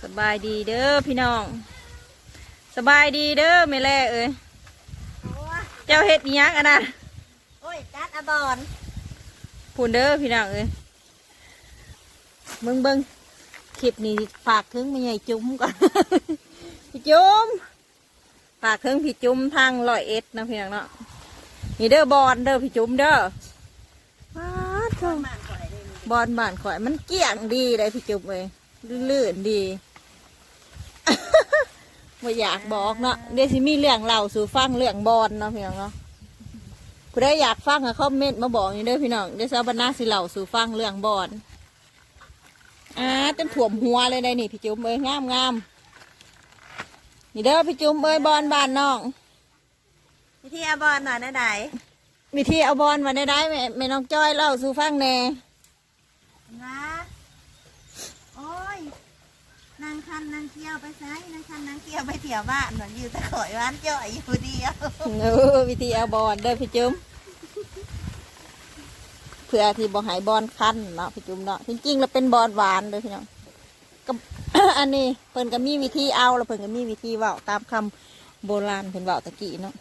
สบายดีเด้อพี่น้องสบายดีเด้อแม่แล่เอ้ยเจ้าเฮ็ดอีหยังอันน่ะโอ้ยจัดอบอน พูนเด้อพี่น้องเอ้ยเบิ่งคลิปนี้ฝากถึงแม่ใหญ่จุ๋มก่อน พี่จุ๋มฝากถึงพี่จุ๋มทาง101นะพี่น้องเนาะนี่เด้อบอลเด้อพี่จุ๋มเด้อว้าเถอะบอลบ้านข่อยมันเกี่ยงดีเลยพี่จุ๋มเอ้ยลื่นๆดีไม่อยากบอกเนาะเดี๋ยวสิมีเรื่องเล่าสู่ฟังเรื่องบอลเนาะพี่น้องเนาะผู้ใดอยากฟังก็คอมเมนต์มาบอกนี่เด้อพี่น้องเดี๋ยวสาวบรรณาสิเล่าสู่ฟังเรื่องบอลจนถ่วมหัวเลยได้นี่พี่จุ๋มเอ้ยงามนี่เด้อพี่จุ๋มเอ้ยบอลบ้านน้องวิธีอบอนหน่อยนะไหนวิธีเอาบอลมาได้แม่น้องจ้อยเล่าสู่ฟังแน่นะโอ้ยนางคันนางเกี่ยวไปไซนางคันนางเกี่ยวไปเที่ยวบ้านหน่อยอยู่ตะข่อยบ้านจ่อยอยู่เดียววิธีเอาบอลเด้อพี่จุ๋มเพื่อที่บ่หายบอลคันเนาะพี่จุ๋มเนาะจริงๆแล้วเป็นบอลหวานเลยพี่น้องกับ อันนี้เพิ่นก็มีวิธีเอาแล้วเพิ่นก็มีวิธีเว้าตามคำโบราณเพิ่นเว้าตะกี้เนาะ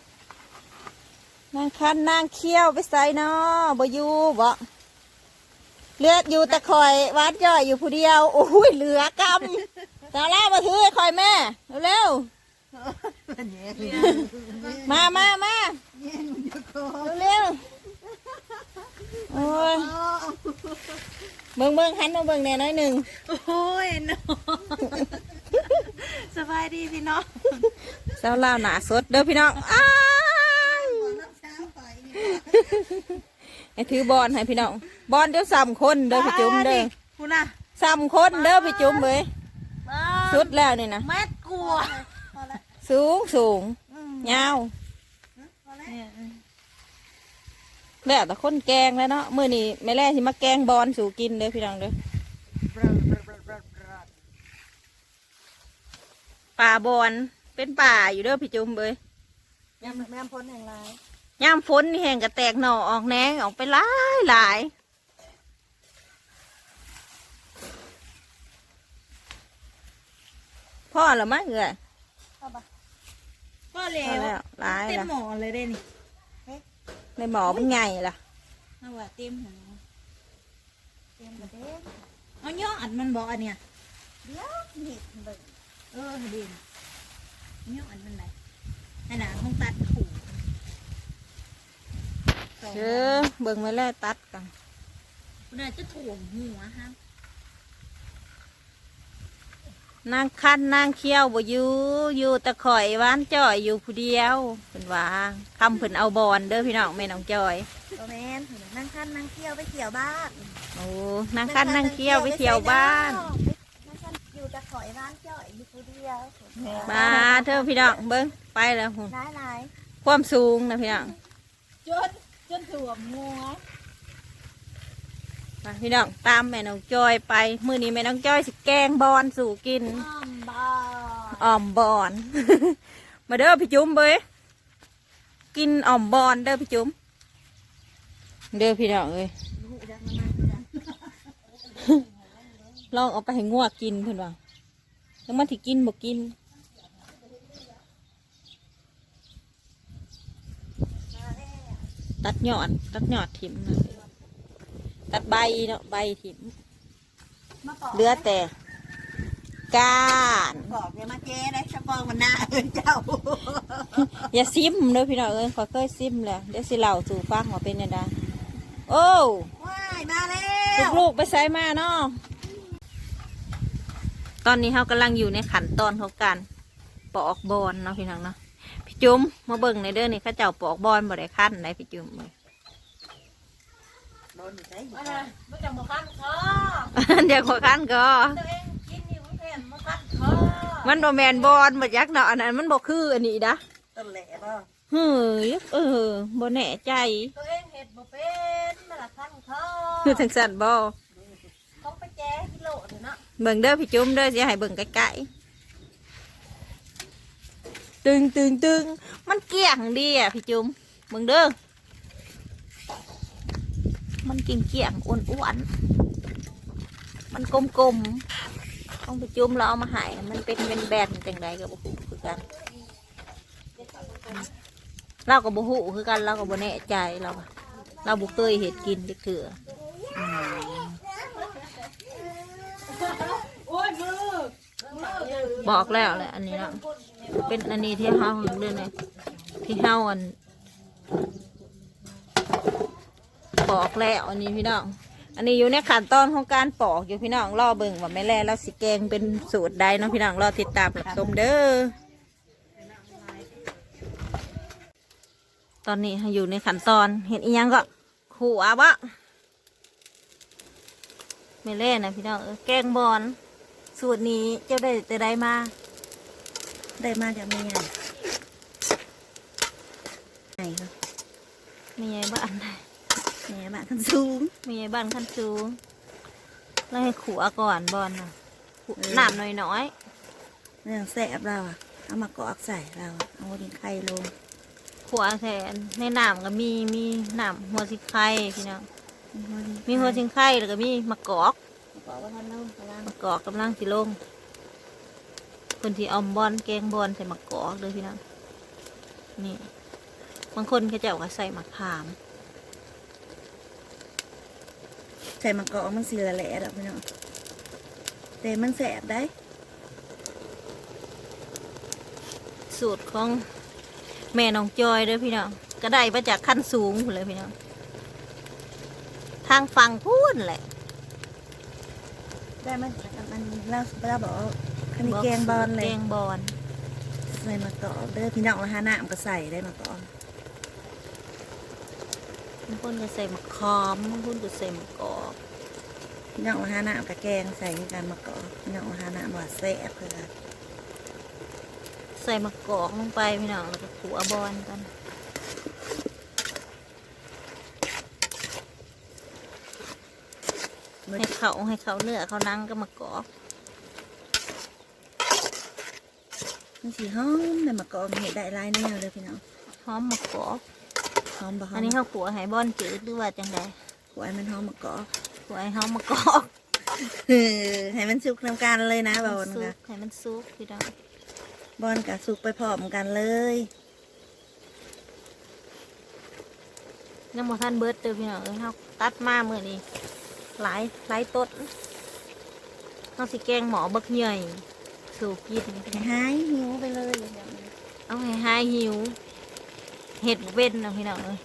นางคันนางเขี้ยวไปใส่เนาะบ่อยู่บ่เลือดอยู่ตะข่อยหวานจ่อยอยู่ผู้เดียวโอ้ยเหลือกำแต่แล้วมาถือคอยแม่เร็วๆมาเร็วโอ้ยเบิ่งหันมาเบิ่งแน่น้อยหนึ่งโอ้ยน้องสบายดีพี่น้องเจ้าเล่าหนาสดเด้อพี่น้องไอ้ถือบอลให้พี่น้องบอลเดี๋ยว3 คนเด้อพี่จุ๋มเด้อคุณน่ะ3 คนเด้อพี่จุ๋มเว้ยสุดแล้วนี่นะแม่กลัวสูงยาวแล้วแต่คนแกงแล้วเนาะมื้อนี้แม่แล่สิมาแกงบอลสู่กินเด้อพี่น้องเด้อป่าบอลเป็นป่าอยู่เด้อพี่จุ๋มเว้ยแม่พ้นแห่งไรย่ามฝนนี่แห้งกระแตกหน่อออกแหนงออกไปหลายพ่อหรือไม่เอ่ยพ่อเลี้ยวหลายเต็มหมอเลยได้นี่ในหมอเป็นไงล่ะเอาว่าเต็มหัวเต็มกระเด็นเอาย่ออัดมันบอกอันเนี้ยเดี๋ยวเห็ดเบิ่งดีนะย่ออัดมันไหนไอ้หนาคงตัดขู่เบิ่งไว้แล้วตัดกันคุณอาจจะถ่วงหัวฮะนางคันนางเขี้ยวบ่อยู่ตะข่อยหวานจ่อยอยู่ผู้เดียวเป็นว่าคำเพิ่นเอาบอลเด้อพี่น้องแม่น้องจอยแม่นางคันนางเขี้ยวไปเที่ยวบ้านโอ้นางคันนางเขี้ยวไปเที่ยวบ้านนางคันอยู่ตะข่อยหวานจ่อยอยู่ผู้เดียวมาเธอพี่น้องเบิ่งไปแล้วหุ่นหลายความสูงนะพี่น้องจนถ่วงหัวพี่น้องตามแม่น้องจอยไปมื้อนี้แม่น้องจอยสิแกงบอลสู่กินอ่อมบอล มาเด้อพี่จุ๋มเบ้ยกินอ่อมบอลเด้อพี่จุ๋มเด้อพี่น้องเอ้ย ลองเอาไปให้งัวกินเพิ่นว่าแล้วมันสิกินบ่กินตัดยอดถิ่มนะตัดใบเนาะใบถิ่มเหลือแต่ก้านบอกอย่ามาเจ๊นะชะปองมันหน้าเจ้า อย่าซิมเด้อพี่น้องเอ้ยขอเคยซิมแล้วเดี๋ยวสิเล่าสู่ฟังว่าเป็นยังไงโอ้ว้ายมาแล้วลูกไปใส่มาเนาะตอนนี้เขากำลังอยู่ในขั้นตอนของการปอกบอลเนาะพี่น้องเนาะพี่จุ๋มมาเบิ่งในเด้อนี่ข้าเจ้าปอกบอลบ่ได้ขั้นไหนพี่จุ๋มเลยไม่จังบ่ขั้นคอเดี๋ยวขอขั้นก็ตัวเองกินนี่ไม่แพงบ่ขั้นคอมันบ่แมนบอลบ่ยักเนาะอันนั้นมันบ่คืออันนี้นะต้นแหล่บ่เฮ้ยบ่แน่ใจตัวเองเห็ดบ่เป็นมันละขั้นคอคือจังซั่นบ่เขาไปแจ้กิโลเถอะเนาะเบิ่งเด้อพี่จุ๋มเด้อสิให้เบิ่งใกล้ๆตึงมันเกี่ยงดีอ่ะพี่จุ๋มเบิ่งเด้อมันเกี่ยงอ้วนๆมันกลมๆ ของไปจุ่มเราเอามาใหายมันเป็นแบนจังใดกับบุหูคือกันเรากับบุหูคือกันเรากับบุแน่ใจเราบุเคยเห็ดกินเด็กเถื่อบอกแล้วแหละอันนี้นะเป็นอันนี้ที่เฮาเรื่องนี้ที่เฮาบอกแล้วอันนี้พี่น้องอันนี้อยู่ในขั้นตอนของการปอกอยู่พี่น้องรอเบิ่งว่าแม่แล่เราสิแกงเป็นสูตรใดเนาะพี่น้องรอติดตามรับชมเด้อตอนนี้อยู่ในขั้นตอนเห็นอีหยังก็ขัวบะแม่แล่นะพี่น้องแกงบอนสูตรนี้เจ้าได้แต่ใดมาจากแม่ใหญ่ไหนครับแม่ใหญ่บ้านไหนแม่บ้านขั้นสูงแม่บ้านขั้นสูงแล้วให้ขัวก่อนบอลนะน้ำน้อยๆเรื่องแสบเราอะเอามากรอกใส่เราเอาดินไข่ลงขัวแทนในน้ำก็มีน้ำหัวสิงไข่พี่น้องมีหัวสิงไข่แล้วก็มีมะกอกมะกอกกำลังสิลงคนที่เอาบอลแกงบอลใส่มะกอกเลยพี่น้องนี่บางคนเขาจะเอาใส่มะขามใส่มะกอกมันสีละแหล่ดอกพี่น้องแต่มันแสบได้สูตรของแม่น้องจอยเด้อพี่น้องก็ได้มาจากขั้นสูงเลยพี่น้องทางฝั่งพูนแหละได้มาจากอันเราบอกคันนี้แกงบอลเลยแกงบอลใส่มะกอกเด้อพี่น้องละฮะน้ำก็ใส่ได้มะกอกบางคนก็ใส่มะขามบางคนก็ใส่มะกอกพี่น้องละฮะน้ำกับแกงใส่ในการมะกอกพี่น้องละฮะน้ำว่าแซ่บเลยใส่มะกอกลงไปพี่น้องแล้วก็ขัวบอลกันให้เขาเนื้อเขานั่งก็มะกอกมันสีหอมในมะกอกเห็ดได้ลายแนวเลยพี่น้องหอมมะกอกหอมบ่หอมอันนี้เขาขัวให้บอลจืดหรือว่าจังไดขัวให้มันหอมมะกอกขัวให้หอมมะกอกให้มันสุกน้ำกันเลยนะบอลค่ะให้มันสุกพี่น้องบอลกับสุกไปพร้อมกันเลยน้ำมันท่านเบิร์ดเตอพี่น้องเขาตัดมาเมื่อนี้หลายต้นเขาสิแกงหมอบักใหญ่สูกินหายหิวไปเลยเอาให้หายหิวเห็ดเว้นนะพี่น้องเลย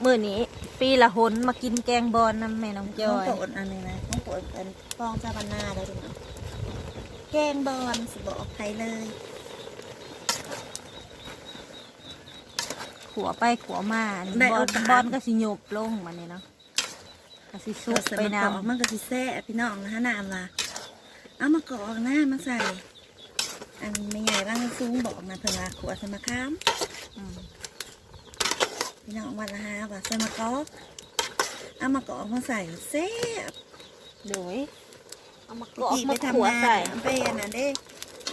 เมื่อนี้ปีละหนมากินแกงบอลน้ำแม่น้องจอยต้องโปรดอันนี้นะต้องโปรดเป็นฟองซาบานาได้พี่น้องแกงบอลสิบอกใครเลยขัวไปขัวมาบอลก็สิหยบลงมันนี่เนาะก็สิซุปไปน้ำมันก็สิแซ่พี่น้องนะฮะน้ำละเอามากรอกหน้ามาใส่อันไม่ใหญ่บ้างซุ้งบอกนะเผื่อขัวใส่มะขามพี่น้องวันละ5 บาทใส่มะกอกเอามากรอกมาใส่แซ่บโดยเอามากรอกมาขัวใส่ไปอันนั้นเด้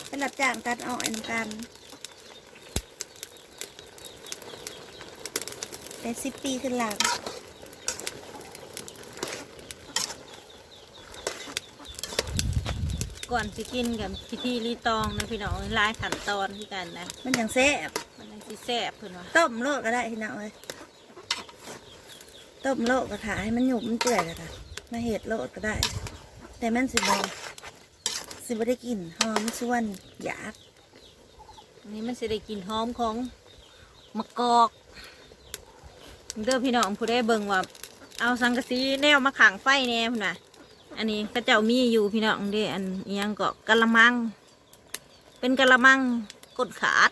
ไปรับจ้างตัดอ้อยน้ำกันแต่10 ปีขึ้นหลังก่อนสิกินกับพิธีรีตองนะพี่น้องหลายขั้นตอนที่กันนะมันยังแซ่บมันยังสิแซ่บเพื่อนว่าต้มโลดก็ได้พี่น้องเลยต้มโลดก็ถ่ายให้มันหยุบมันเปื่อยก็ได้มาเห็ดโลดก็ได้แต่มันสิบ่ได้กลิ่นหอมส่วนหยาบอันนี้มันสิได้กลิ่นหอมของมะกอกเด้อพี่น้องผู้ได้เบิ่งว่าเอาสังกะสีแนวมาขังไฟแน่พุ่นน่ะอันนี้ก็เจ้ามีอยู่พี่น้องเด้อันยังก็กะละมังเป็นกะละมังกดขาด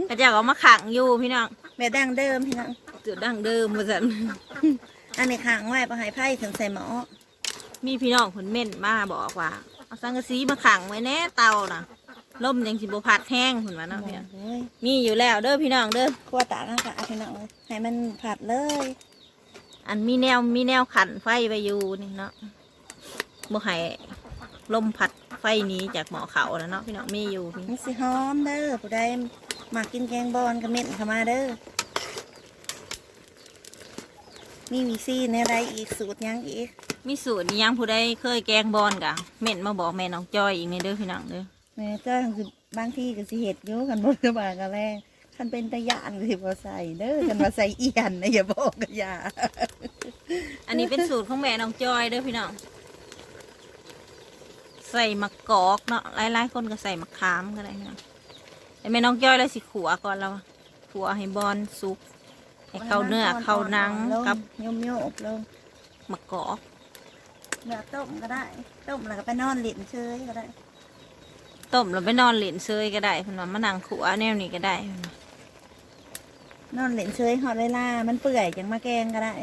ก็เจ้าก็มาขังอยู่พี่น้องแบบดั้งเดิมพี่น้องจุดดั้งเดิมเหมือนกันอันนี้ขังไว้ปะหายไผ่ถึงใส่หม้อมีพี่น้องคนเม่นมาบอกว่าเอาสังกะสีมาขังไว้แน่เตาน่ะล่มยังสิบผัดแห้งหุ่นมาเนาะพี่น้องมีอยู่แล้วเด้อพี่น้องเด้อขั้วตากนะคะพี่น้องให้มันผัดเลยอันมีแนวขันไฟไปอยู่นี่เนาะบ่ให้ลมผัดไฟนี้จากหม้อเขาแล้วเนาะพี่น้องมีอยู่นี่สิหอมเด้อผู้ใดมากินแกงบอลก็เม็ดเข้ามาเด้อมีวิซีในอะไรอีกสูตรยังอีก มีสูตรอิหยังผู้ใดเคยแกงบอนกะเม่นมาบอกแม่น้องจอยอีกในเด้อพี่น้องเด้อ แม่ก็คือบางที่ก็สิเห็ดอยู่กันบนกระบะกระแรงคันเป็นตะยานก็สิบ่ใส่เด้อกันว่าใส่เอียนนะอย่าบอกกันอย่า อันนี้เป็นสูตรของแม่น้องจอยเด้อพี่น้องใส่มะกอกเนาะหลายๆคนก็ใส่มะขามก็ได้พี่น้องแต่แม่น้องจอยเลยสิขัวก่อนแล้วขัวให้บอนสุกให้เข้าเนื้อเข้าหนังกับ โยมโยกลง มะกอก เนื้อต้มก็ได้ต้มแล้วก็ไปนอนหลินเชยก็ได้ ต้มแล้วไปนอนเหรียญเซยก็ได้พี่น้องมานั่งขัวแนวนี้ก็ได้พี่น้อง นอนหลินเชยหอดเวลามันเปื่อยจังมาแกงก็ได้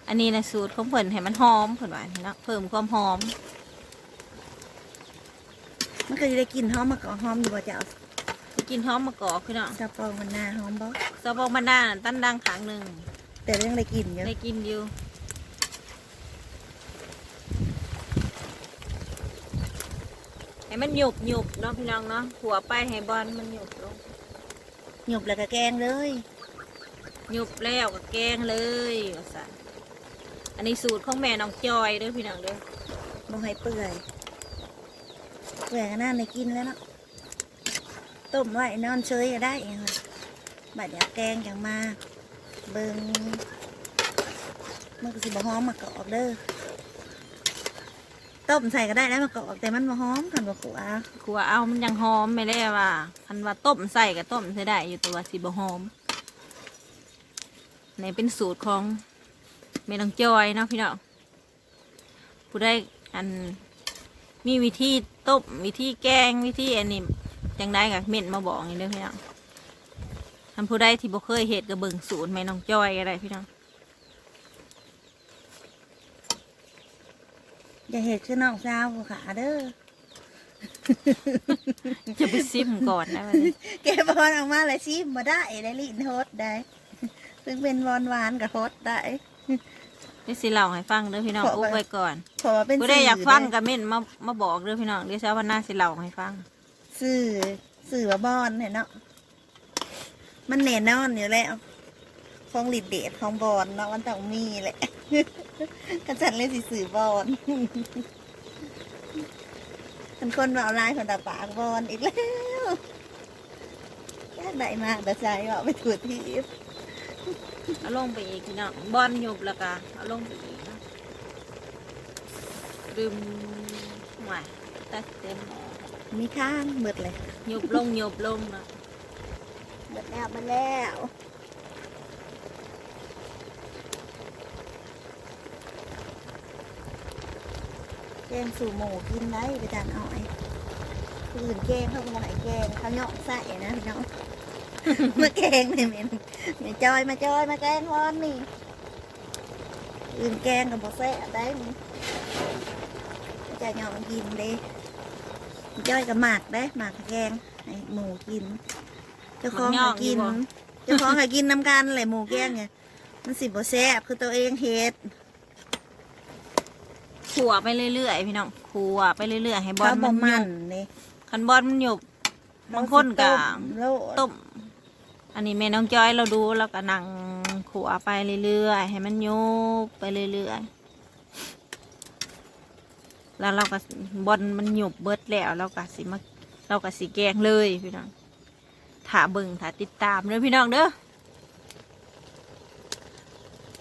อันนี้นะสูตรของเพิ่นให้มันหอมเพิ่นว่าพี่น้องเพิ่มความหอม มันก็จะได้กลินหอมมากกว่าหอมอยู่บ่เจ้า กินหอมมะกอกพี่น้อง กระปองมันหน้าหอมบ่ ซอบอกมันด้านตั้นดังขางหนึ่ง แต่เรื่องได้กลินอยู่ ได้กินอยู่ให้มันหยุบหยุบเนาะพี่น้องเนาะหัวไปให้บอลมันหยุบลง หยุบแล้วก็แกงเลย หยุบแล้วก็แกงเลยว่าซั่นอันนี้สูตรของแม่น้องจอยเด้อพี่น้องเด้อ บ่ให้เปื่อยเปื่อยก็น่าได้กินแล้วเนาะต้มไว้นอนเชยก็ได้เองค่ะบัดเดี๋ยวแกงอย่างมาเบิ่งมันก็สิบ่หอมมากอกเด้อต้มใส่ก็ได้แล้วมากอกแต่มันบ่หอมกันบ่ขัว ขัวเอามันยังหอมไม่ได้ว่าคันว่าต้มใส่ก็ต้มใส่ได้อยู่ตัวสิบ่หอมในเป็นสูตรของแม่น้องจอยเนาะพี่น้องผู้ได้อันมีวิธีต้มวิธีแกงวิธีอันนี้จังได้กับเม่นมาบอกนี่เด้อพี่น้องทำผู้ได้ที่บ่เคยเห็ดกับเบิ่งสูตรแม่น้องจอยก็ได้พี่น้อง อย่าเห็ดคือน้องสาวผู้ขาเด้อ จะไปซิมก่อนนะวันนี้ แกบอลออกมาเลยชิมมาได้ได้ลิ้นโฮดได้ซึ่งเป็นบอลหวานกับโฮดได้ เดี๋ยวสิเล่าให้ฟังเด้อพี่น้องอุ๊บไว้ก่อน เพราะว่าเป็น ผู้ได้อยากฟังกับเม่นมาบอกเด้อพี่น้องเดี๋ยวเช้าวันหน้าสิเล่าให้ฟัง สื่อว่าบอลเห็นเนาะมันแน่นอนอยู่แล้วของลิดเดทของบอลเนาะมันต้องมีแหละ กระจันเลยสิสื่อบอลคนมาเอาลายคนตาปากบอลอีกแล้วแค่ไหนมาแต่ใจว่าไปถูทีบ เอาลงไปอีกพี่น้องบอลหยุบแล้วก็เอาลงไปอีกเนาะดื่มหวานตัดเต็มหม้อ มีข้างหมดเลย หยุบลงหยุบลงเนาะ หมดแล้วมาแล้วแกงสู่หมูกินได้ไปจานอ้อยคนอื่นแกงเขาก็มาให้แกงเขาเหยาะใส่นะพี่น้อง มาแกงเนี่ยไม่จอยมาแกงวอนนี่อื่นแกงกับบ่แซ่บได้นี่จะเหยาะกินเด้จอยกับหมากได้หมากกับแกงให้หมูกินเจ้าของให้กินเจ้าของให้กินน้ำกันแหละหมูแกงเนี่ยมันสิบ่แซ่บคือตัวเองเฮ็ด ขัวไปเรื่อยๆพี่น้องขัวไปเรื่อยๆให้บอ เขา ล บ่ มันห มั ยุ น บ นี่ คันบอลมันหยุบบางคนก็ โลด ต้มอันนี้แม่น้องจอยเราดูแล้วก็นั่งขัวไปเรื่อยๆให้มันยุบไปเรื่อยๆแล้วเราก็บอลมันหยุบเบิดแล้วเราก็สิแกงเลยพี่น้องถ้าเบิ่งถ้าติดตามเด้อพี่น้องเด้อ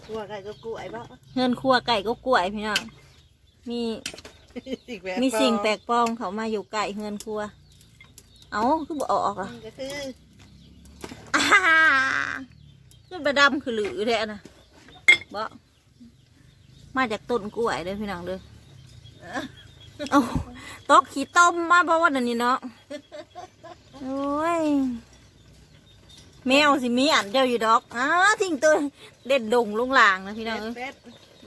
กลัวไก่ก็กล้วยบ่ เงินครัวไก่ก็กล้วยพี่น้องมีสิ่งแปลกปลอมเขามาอยู่ไก่เงินครัวเอาคือบ่ออกอ่ะ มันก็คือ อ่าขึ้นไปดำคือหลือแท้นะบ่มาจากต้นกล้วยเด้อพี่น้องเด้อเอาตกขี้ต้มมาเพราะว่านั่นนี่เนาะโอ้ยแมวสิมีอันเดียวอยู่ดอกทิ้งตัวเด็ดดงลงล่างนะพี่น้องเอ้ย เป็ด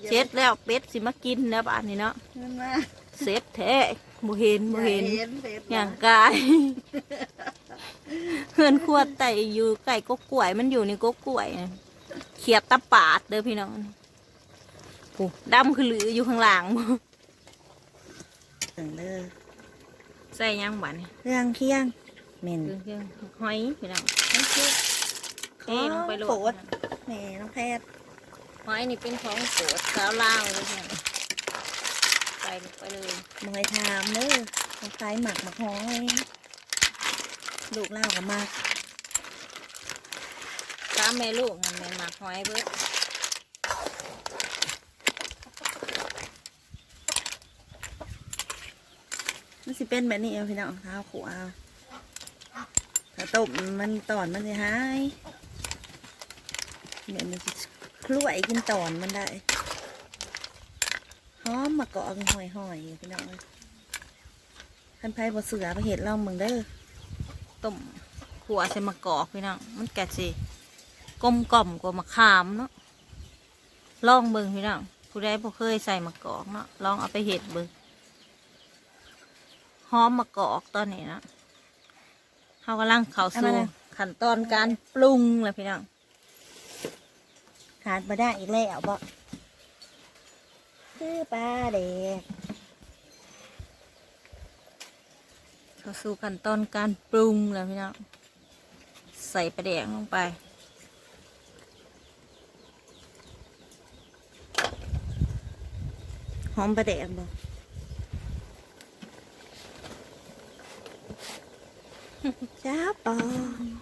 เช็ดแล้วเป็ดสิมากินแล้วบ้านนี้เนาะ มันมา เซ็ตแท้บ่เห็นเป็ด อย่างกายเพื่อนขวดไต่อยู่ไก่ก็กล้วยมันอยู่ในก็กล้วยน่ะเขียดตะปาดเด้อพี่น้องโอ้ดำคือหลืออยู่ข้างหลัง ถึงเด้อ ใส่หยังบ้านนี่ เครื่องเคียงเหม็น เครื่องหอยพี่น้อง ไม่เชื่อ เทลงไปโหล โป ด ดแหม่น้องแพทย์ หอยนี่เป็นของโปรดสาวลาวเลยพี่น้อง ส่ลงไปเลย มอยถามเด้อมาขายหมักมาหอยลูกเล่ากับมาก ตามแม่ลูกมันแม่หมักหอยเบิด มันสิเป็นแบบนี้เอาพี่น้องข้าวขัวเอาถ้าต้มมันตอนมันจะหายเดี๋ยวมันสิคล้วยกินตอนมันได้หอมมะกอกห่อยๆพี่น้องเลยท่านไพ่บ่เสือไปเห็ดเล่ามึงเด้อ ต้มขัวใส่มะกอกพี่น้องมันแก่สิกลมกล่อมกว่ามะขามเนาะลองเบิ่งพี่น้องผู้ใดบ่เคยใส่มะกอกเนาะลองเอาไปเห็ดเบิ่งหอมมะกอกตอนนี้นะเขากำลังเข้าสู่ขั้นตอนการปรุงเลยพี่น้อง ขาดมาได้อีกแล้วบ่คือปลาเด็ก เข้าสู่ขั้นตอนการปรุงแล้วพี่น้องใส่ปลาแดกลงไปหอมปลาแดกบ่ จ้าปอ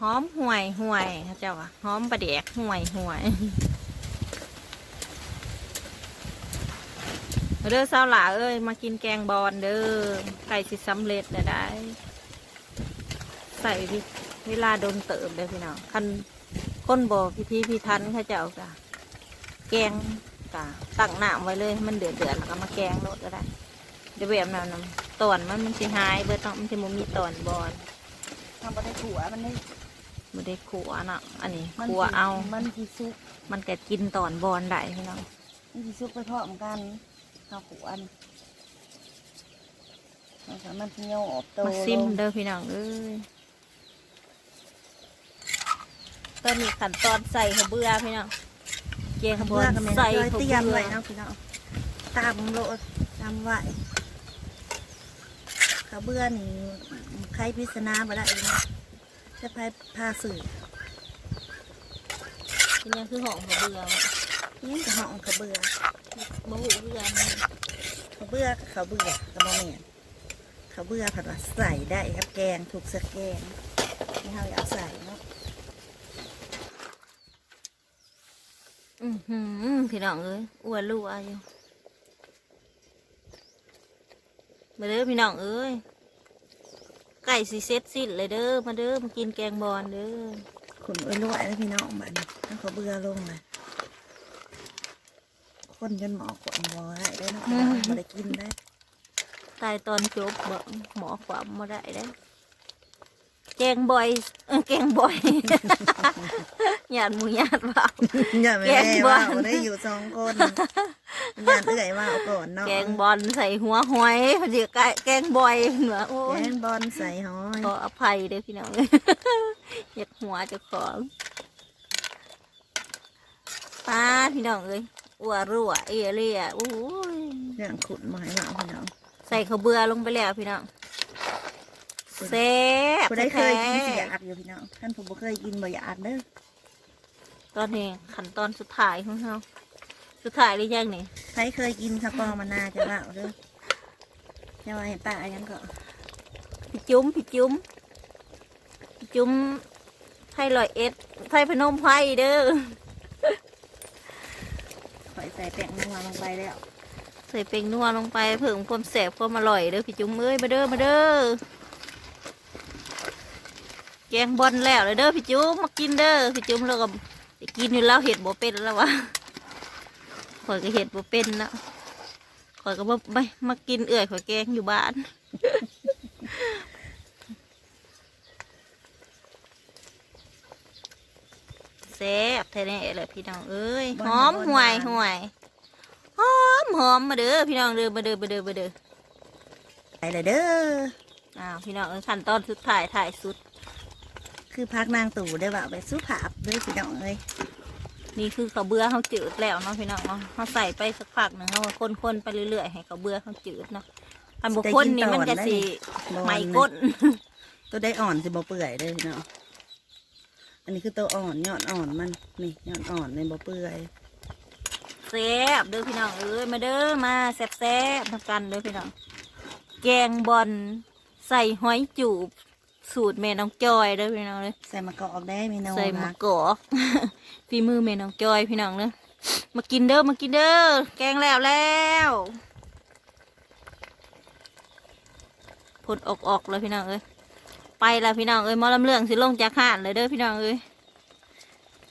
หอมห่วยห่วยเขาเจ้าว่าหอมปลาแดกห่วยห่วยเด้อสาวหล่าเอ้ยมากินแกงบอลเด้อไก่สิสำเร็จได้ ใส่เวลาโดนเติมเลยพี่น้องคันก้นบ่อพิทันเขาเจ้ากะแกงกะตั้งน้ำไว้เลยมันเดือดแล้วก็มาแกงโลดก็ได้เดี๋ยวแบบนั้นตอนมันสิหายเบิดเนาะมันจะมีตอนบอล ทำปลาได้ขัวมันได้ ไม่ได้ขัวเนาะอันนี้ขัวเอา มันกี่ซุก มันแกกินตอนบอลได้พี่น้อง มันกี่ซุกไปพร้อมกันข้าวขัวนี่มันเหี่ยวออกโต มาซิมเด้อพี่น้องเอ้ยตอนนี้ขั้นตอนใส่ข้าวเบื่อพี่น้องแกงข้าวเบื่อใส่ข้าว เตรี เบื่ ยมไว้ อ นะพี่น้องตามโลดตามไว้ข้าวเบื่อนี่ใครพิศนาบ่ได้เองจะพาสื่อ เป็นยังคือหอมข้าวเบื่อ นี่จะห่องข้าวเบื่อ มะหูเบื่อมัน ข้าวเบื่อกับข้าวเบื่อกับมะเมียนข้าวเบื่อผัดว่าใส่ได้ครับแกงถูกสแกงนี่เราอยากใส่เนาะ พี่น้องเอ้ยอ้วนลูกอาอยู่มาเด้อพี่น้องเอ้ยไก่สีเซ็ตสิ้นเลยเด้อมาเด้อมากินแกงบอลเด้อ ขุนไว้ลวกแล้วพี่น้องบัดนทั้งข้าวเบื่อลงเลยคนจนหมอกวดบ่ได้ได้เนาะบ่ได้กินได้ ตายตอนจบบ่หมอความมาได้เด้อแกงบ่อยแกงบ่อย หยาดหมูหยาดเปล่า อย่าไม่ แกง แม่ บอ ว่า ล ได้อยู่สองคนอย่าเอื่อยว่าเอาก่อนเนาะ แกงบอลใส่หัวหอยพอดีแกงบ่อยเหนือโอ้ แก ย งบอลใส่หอย ขออภัยเด้อพี่น้อง อยากหัวเจะของป้าพี่น้องเอ้ยอ้วรั่วเอเรียโอ้ย อย่างขุดมาให้เราพี่น้อง ใส่ข้าวเบื่อลงไปแล้วพี่น้องแซ่บ ผู้ได้เคยกิน แท้ สิอยากอยู่พี่น้องท่านผมบ่เคยกินบ่อยากเด้อ ตอนนี้ขั้นตอนสุดท้ายของเราสุดท้ายหรือยังนี่ ใครเคยกินสปอมานาจะว่าเด้อจะว่าให้ป้ายังก็ พี่จุ้มพี่จุ้มพี่จุ้มไทยลอยเอ็ดไทยพนมไพรเด้อ ข่อยใส่แป้งนัวลงไปแล้ว ใส่เป็งนัวลงไปเพิ่มความแซ่บความอร่อยเด้อพี่จุ้มเอ้ยมาเด้อมาเด้อแกงบอลแล้วเลยเด้อพี่จุ้มมากินเด้อพี่จุ้มแล้วก็ได้กินอยู่แล้วเห็ดบ่เป็นแล้ววะข่อยก็เห็ดบ่เป็นแล้วข่อยก็ไม่มากินเอื่อยข่อยแกงอยู่บ้าน แซ่บแท้แน่เลยพี่น้องเอ้ยหอมห่วยห่วยหอมหอมมาเด้อพี่น้องเด้อมาเด้อมาเด้อมาเด้อ ไปเลยเด้อ อ้าวพี่น้องเอ้ยขั้นตอนสุดท้ายถ่ายสุด คือพักนางตู่ได้ว่าไปสู้ผาบเด้อพี่น้องเอ้ย นี่คือข้าวเบื่อเขาจืดแล้วเนาะพี่น้องเนาะเขาใส่ไปสักพักหนึ่งเขาก็คนๆไปเรื่อยๆให้ข้าวเบื่อเขาจืดเนาะอันบุคคลนี่มันจะสีไหมก้น ตัวได้อ่อนสิบ่เปื่อยเด้อพี่น้องอันนี้คือตัวอ่อนยอดอ่อนมันนี่ยอดอ่อนในบ่เปื่อย แซ่บๆเด้อพี่น้องเอ้ยมาเด้อมาแซ่บๆทำกันเด้อพี่น้องแกงบอลใส่หอยจูบสูตรแม่น้องจอยเด้อพี่น้องเลย ใส่มะกอกได้เมนู ใส่มะ นะ กอก ฝีมือแม่น้องจอยพี่น้องเด้อมากินเด้อมากินเด้อแกงแล้วผลออกเลยพี่น้องเอ้ยไปแล้วพี่น้องเอ้ยหมอลำเรื่องสิลงจากห้านเลยเด้อพี่น้องเอ้ย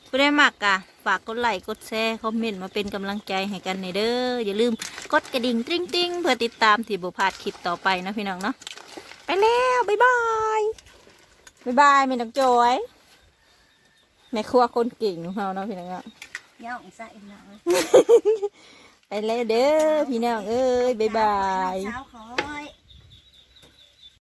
ผู้ได้มักกะฝากกดไลค์กดแชร์คอมเมนต์มาเป็นกำลังใจให้กันในเด้ออย่าลืมกดกระดิ่งตริ้งๆเพื่อติดตามที่บุพลาดคลิปต่อไปนะพี่น้องเนาะไปแล้วบ๊ายบายบ๊ายบายแม่น้องจอยแม่ครัวคนเก่งของเราเนาะพี่น้องเนาะ ย่องใส่หน่อย ไปแล้วเด้อพี่น้องเอ้ยบ๊ายบาย เช้าคอย